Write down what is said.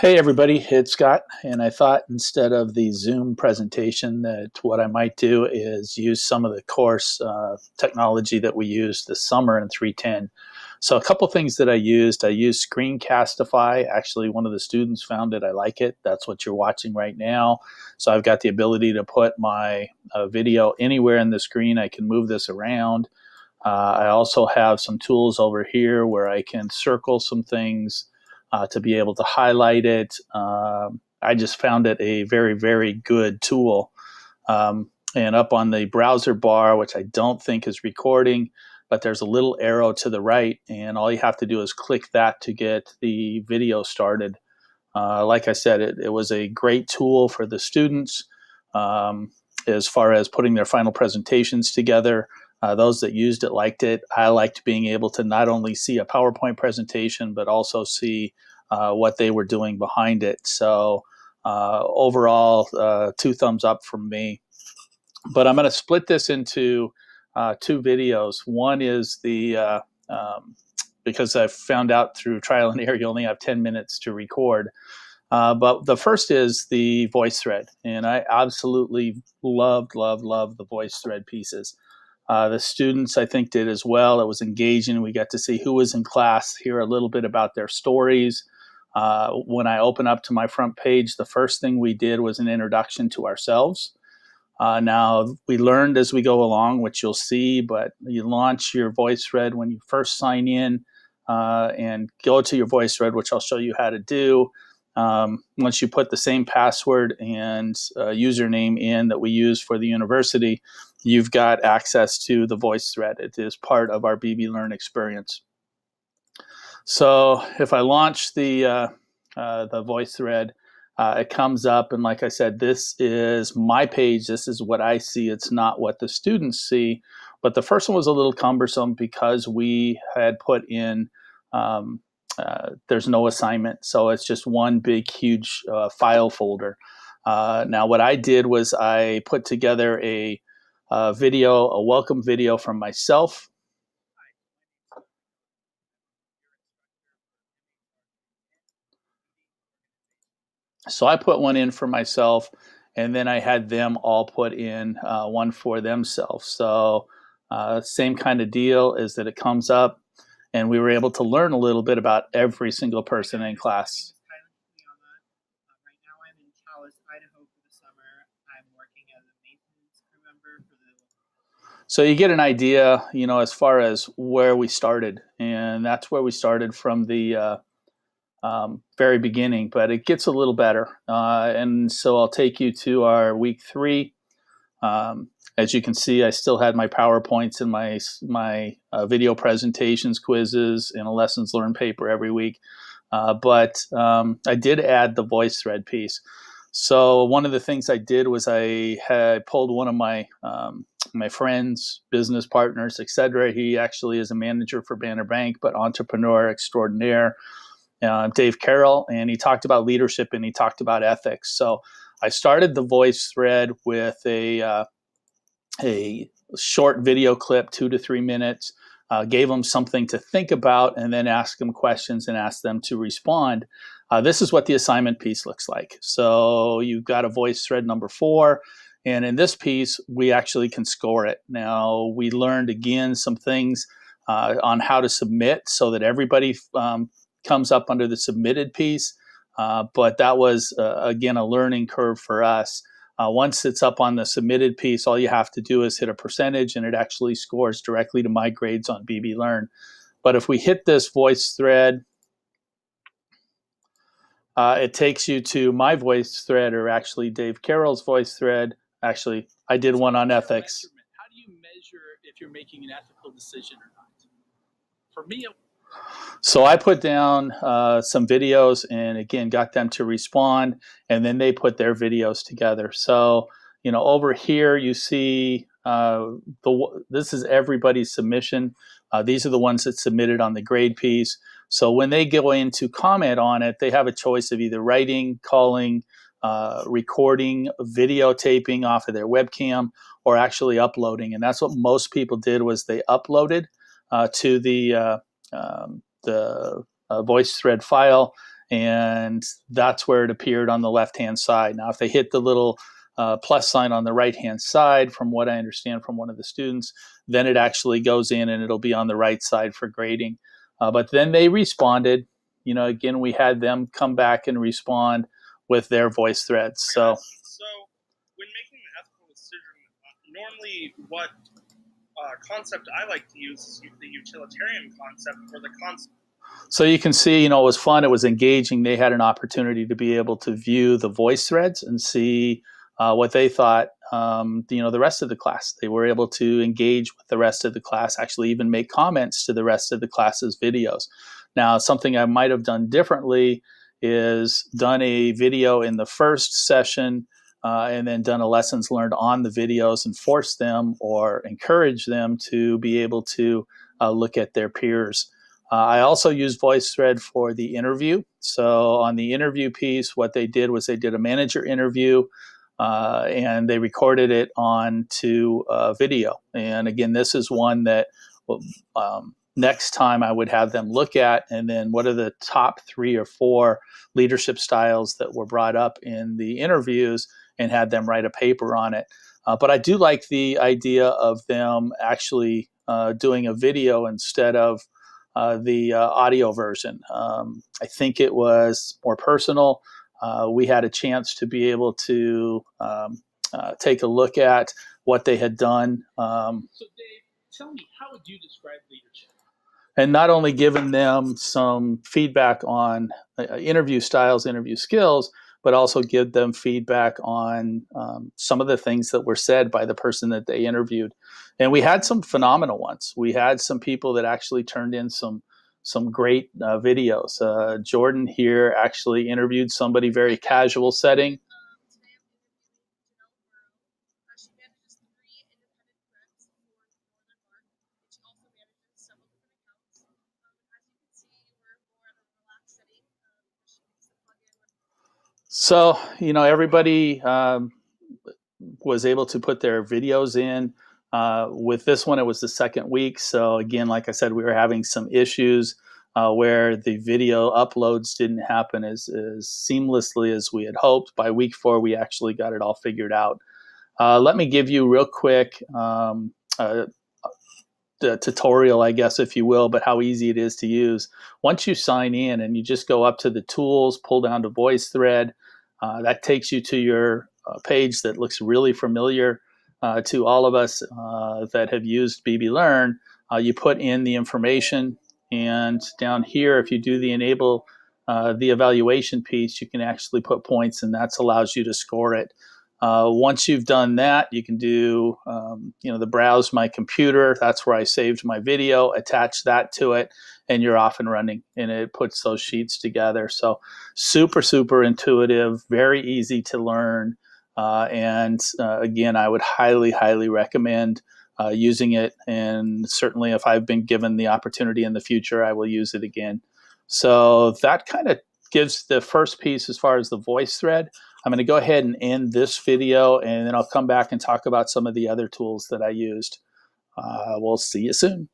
Hey everybody, it's Scott, and I thought instead of the Zoom presentation that what I might do is use some of the course technology that we used this summer in 310. So a couple things that I used screencastify. Actually, one of the students found it. I like it. That's what you're watching right now. So I've got the ability to put my video anywhere in the screen. I can move this around. I also have some tools over here where I can circle some things to be able to highlight it. I just found it a very, very good tool. And up on the browser bar, which I don't think is recording, but there's a little arrow to the right, and all you have to do is click that to get the video started. Like I said, it was a great tool for the students as far as putting their final presentations together. Those that used it liked it. I liked being able to not only see a PowerPoint presentation, but also see what they were doing behind it. So overall, 2 thumbs up from me. But I'm going to split this into 2 videos. One is the, because I found out through trial and error, you only have 10 minutes to record. But the first is the voice thread. And I absolutely loved the voice thread pieces. The students, I think, did as well. It was engaging. We got to see who was in class, hear a little bit about their stories. When I open up to my front page, the first thing we did was an introduction to ourselves. Now, we learned as we go along, which you'll see, but you launch your voice thread when you first sign in and go to your voice thread, which I'll show you how to do. Once you put the same password and username in that we use for the university, you've got access to the voice thread. It is part of our Bblearn experience. So if I launch the voice thread, it comes up, and like I said, this is my page. This is what I see. It's not what the students see. But the first one was a little cumbersome because we had put in there's no assignment, so it's just one big, huge file folder. Now, what I did was I put together a welcome video from myself. So I put one in for myself, and then I had them all put in one for themselves. So same kind of deal is that it comes up, and we were able to learn a little bit about every single person in class. Right now I'm in Taos, Idaho for the summer. I'm working as a maintenance crew member for the... So you get an idea, you know, as far as where we started, and that's where we started from the very beginning, but it gets a little better. And so I'll take you to our week 3. As you can see, I still had my PowerPoints and my video presentations, quizzes, and a lessons learned paper every week. But I did add the voice thread piece. So one of the things I did was I had pulled one of my my friends, business partners, etc. He actually is a manager for Banner Bank, but entrepreneur extraordinaire, Dave Carroll, and he talked about leadership and he talked about ethics. So I started the voice thread with a short video clip, 2 to 3 minutes, gave them something to think about, and then asked them questions and asked them to respond. This is what the assignment piece looks like. So you've got a voice thread number 4, and in this piece, we actually can score it. Now, we learned, again, some things on how to submit so that everybody comes up under the submitted piece, but that was, again, a learning curve for us. Once it's up on the submitted piece, all you have to do is hit a percentage, and it actually scores directly to my grades on Bblearn. But if we hit this voice thread, it takes you to my voice thread, or actually Dave Carroll's voice thread. Actually, I did one on ethics. How do you measure if you're making an ethical decision or not? For me, so I put down some videos and, again, got them to respond, and then they put their videos together. So, you know, over here you see this is everybody's submission. These are the ones that submitted on the grade piece. So when they go in to comment on it, they have a choice of either writing, calling, recording, videotaping off of their webcam, or actually uploading. And that's what most people did, was they uploaded to the voice thread file, and that's where it appeared on the left-hand side. Now, if they hit the little plus sign on the right-hand side, from what I understand from one of the students, then it actually goes in and it'll be on the right side for grading. But then they responded. Again, we had them come back and respond with their voice threads. So when making an ethical decision, normally what concept I like to use is the utilitarian concept, or the concept. So you can see, it was fun. It was engaging. They had an opportunity to be able to view the voice threads and see what they thought, the rest of the class. They were able to engage with the rest of the class, actually even make comments to the rest of the class's videos. Now, something I might have done differently is done a video in the first session and then done a lessons learned on the videos and force them or encourage them to be able to look at their peers. I also used VoiceThread for the interview. So on the interview piece, what they did was they did a manager interview and they recorded it onto video. And again, this is one that next time I would have them look at, and then what are the top 3 or 4 leadership styles that were brought up in the interviews, and had them write a paper on it. But I do like the idea of them actually doing a video instead of the audio version. I think it was more personal. We had a chance to be able to take a look at what they had done. So Dave, tell me, how would you describe leadership? And not only giving them some feedback on interview styles, interview skills, but also give them feedback on some of the things that were said by the person that they interviewed. And we had some phenomenal ones. We had some people that actually turned in some great videos. Jordan here actually interviewed somebody very casual setting. So, everybody was able to put their videos in. With this one, it was the second week. So again, like I said, we were having some issues where the video uploads didn't happen as seamlessly as we had hoped. By week 4, we actually got it all figured out. Let me give you real quick the tutorial, I guess, if you will, but how easy it is to use. Once you sign in and you just go up to the tools, pull down to VoiceThread, that takes you to your page that looks really familiar to all of us that have used Bblearn. You put in the information, and down here, if you do the enable the evaluation piece, you can actually put points, and that allows you to score it. Once you've done that, you can do, the browse my computer. That's where I saved my video, attach that to it, and you're off and running, and it puts those sheets together. So super, super intuitive, very easy to learn. And again, I would highly, highly recommend using it. And certainly if I've been given the opportunity in the future, I will use it again. So that kind of gives the first piece as far as the voice thread. I'm going to go ahead and end this video, and then I'll come back and talk about some of the other tools that I used. We'll see you soon.